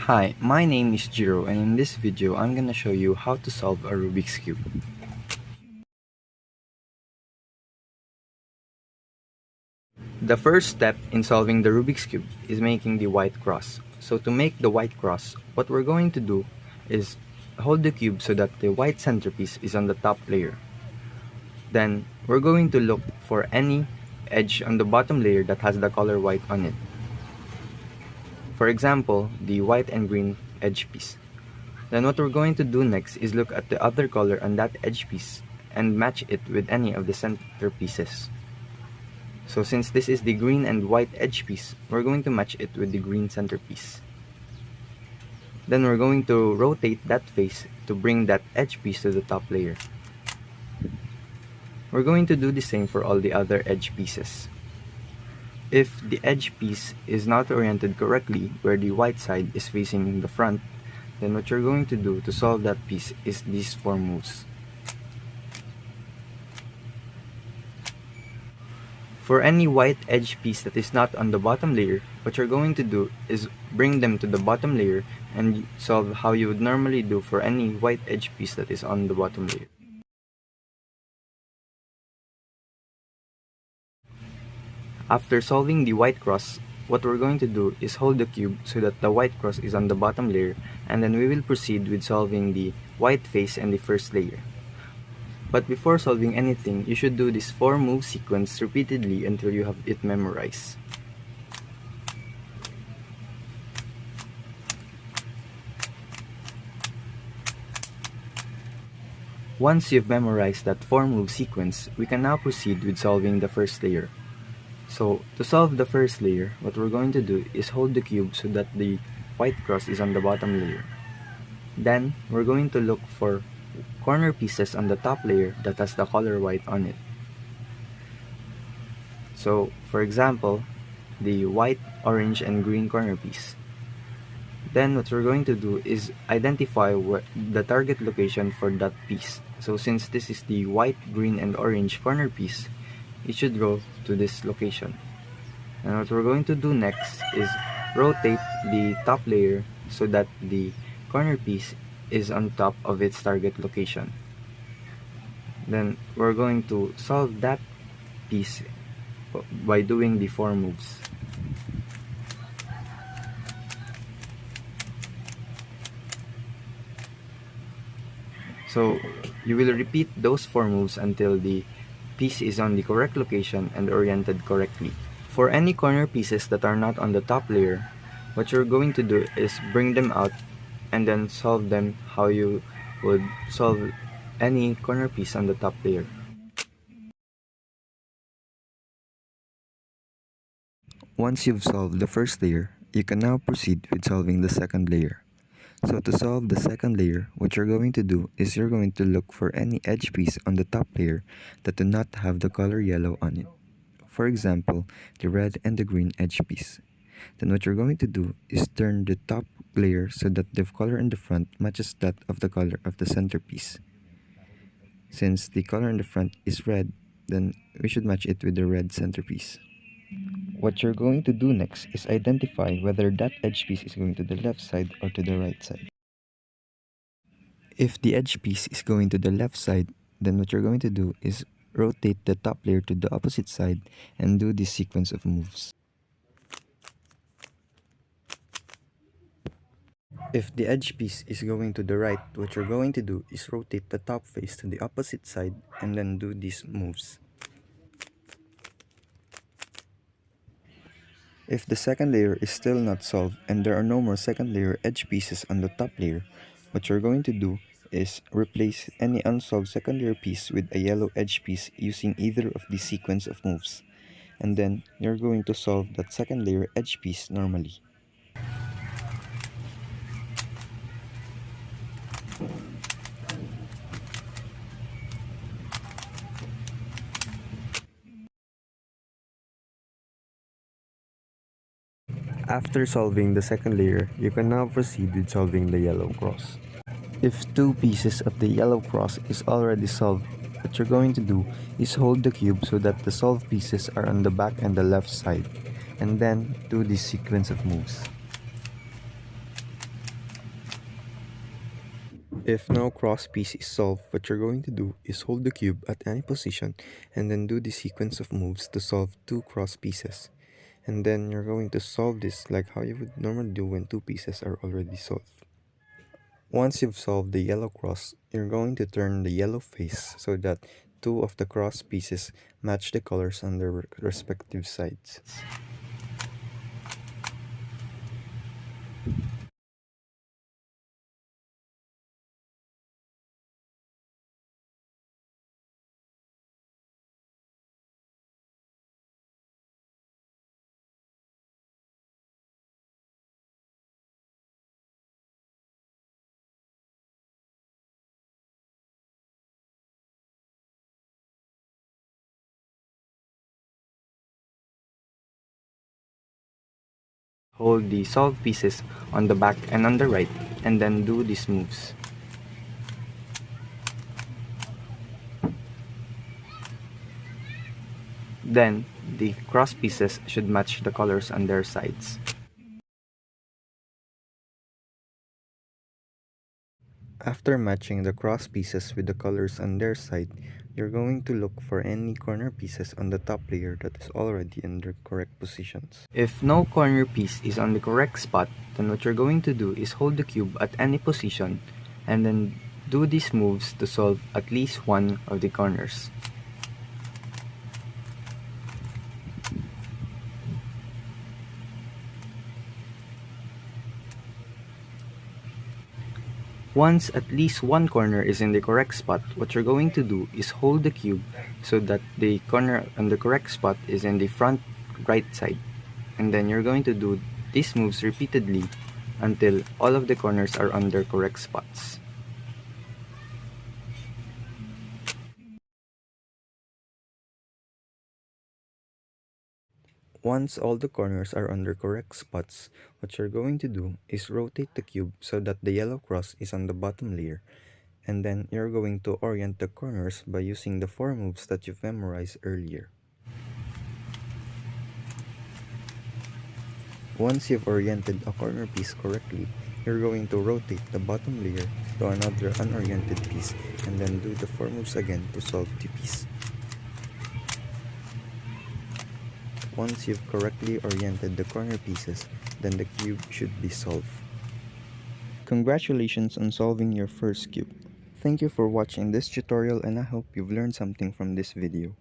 Hi, my name is Jiro, and in this video I'm gonna show you how to solve a Rubik's Cube. The first step in solving the Rubik's Cube is making the white cross. So to make the white cross, what we're going to do is hold the cube so that the white centerpiece is on the top layer. Then we're going to look for any edge on the bottom layer that has the color white on it. For example, the white and green edge piece. Then what we're going to do next is look at the other color on that edge piece and match it with any of the center pieces. So since this is the green and white edge piece, we're going to match it with the green centerpiece. Then we're going to rotate that face to bring that edge piece to the top layer. We're going to do the same for all the other edge pieces. If the edge piece is not oriented correctly where the white side is facing the front, then what you're going to do to solve that piece is these 4 moves. For any white edge piece that is not on the bottom layer, what you're going to do is bring them to the bottom layer and solve how you would normally do for any white edge piece that is on the bottom layer. After solving the white cross, what we're going to do is hold the cube so that the white cross is on the bottom layer, and then we will proceed with solving the white face and the first layer. But before solving anything, you should do this 4 move sequence repeatedly until you have it memorized. Once you've memorized that 4 move sequence, we can now proceed with solving the first layer. So to solve the first layer, what we're going to do is hold the cube so that the white cross is on the bottom layer. Then we're going to look for corner pieces on the top layer that has the color white on it. So for example, the white, orange, and green corner piece. Then what we're going to do is identify the target location for that piece. So since this is the white, green, and orange corner piece, it should go to this location. And what we're going to do next is rotate the top layer so that the corner piece is on top of its target location. Then we're going to solve that piece by doing the 4 moves. So you will repeat those 4 moves until the piece is on the correct location and oriented correctly. For any corner pieces that are not on the top layer, what you're going to do is bring them out and then solve them how you would solve any corner piece on the top layer. Once you've solved the first layer, you can now proceed with solving the second layer. So to solve the second layer, what you're going to do is you're going to look for any edge piece on the top layer that do not have the color yellow on it. For example, the red and the green edge piece. Then what you're going to do is turn the top layer so that the color in the front matches that of the color of the centerpiece. Since the color in the front is red, then we should match it with the red centerpiece. What you're going to do next is identify whether that edge piece is going to the left side or to the right side. If the edge piece is going to the left side, then what you're going to do is rotate the top layer to the opposite side and do this sequence of moves. If the edge piece is going to the right, what you're going to do is rotate the top face to the opposite side and then do these moves. If the second layer is still not solved and there are no more second layer edge pieces on the top layer, what you're going to do is replace any unsolved second layer piece with a yellow edge piece using either of the sequence of moves. And then you're going to solve that second layer edge piece normally. After solving the second layer, you can now proceed with solving the yellow cross. If 2 pieces of the yellow cross is already solved, what you're going to do is hold the cube so that the solved pieces are on the back and the left side, and then do this sequence of moves. If no cross piece is solved, what you're going to do is hold the cube at any position and then do the sequence of moves to solve two cross pieces. And then you're going to solve this like how you would normally do when two pieces are already solved. Once you've solved the yellow cross, you're going to turn the yellow face so that two of the cross pieces match the colors on their respective sides. Hold the solved pieces on the back and on the right, and then do these moves. Then, the cross pieces should match the colors on their sides. After matching the cross pieces with the colors on their side, you're going to look for any corner pieces on the top layer that is already in their correct positions. If no corner piece is on the correct spot, then what you're going to do is hold the cube at any position and then do these moves to solve at least one of the corners. Once at least one corner is in the correct spot, what you're going to do is hold the cube so that the corner on the correct spot is in the front right side. And then you're going to do these moves repeatedly until all of the corners are on their correct spots. Once all the corners are on their correct spots, what you're going to do is rotate the cube so that the yellow cross is on the bottom layer. And then you're going to orient the corners by using the 4 moves that you've memorized earlier. Once you've oriented a corner piece correctly, you're going to rotate the bottom layer to another unoriented piece and then do the 4 moves again to solve the piece. Once you've correctly oriented the corner pieces, then the cube should be solved. Congratulations on solving your first cube. Thank you for watching this tutorial and I hope you've learned something from this video.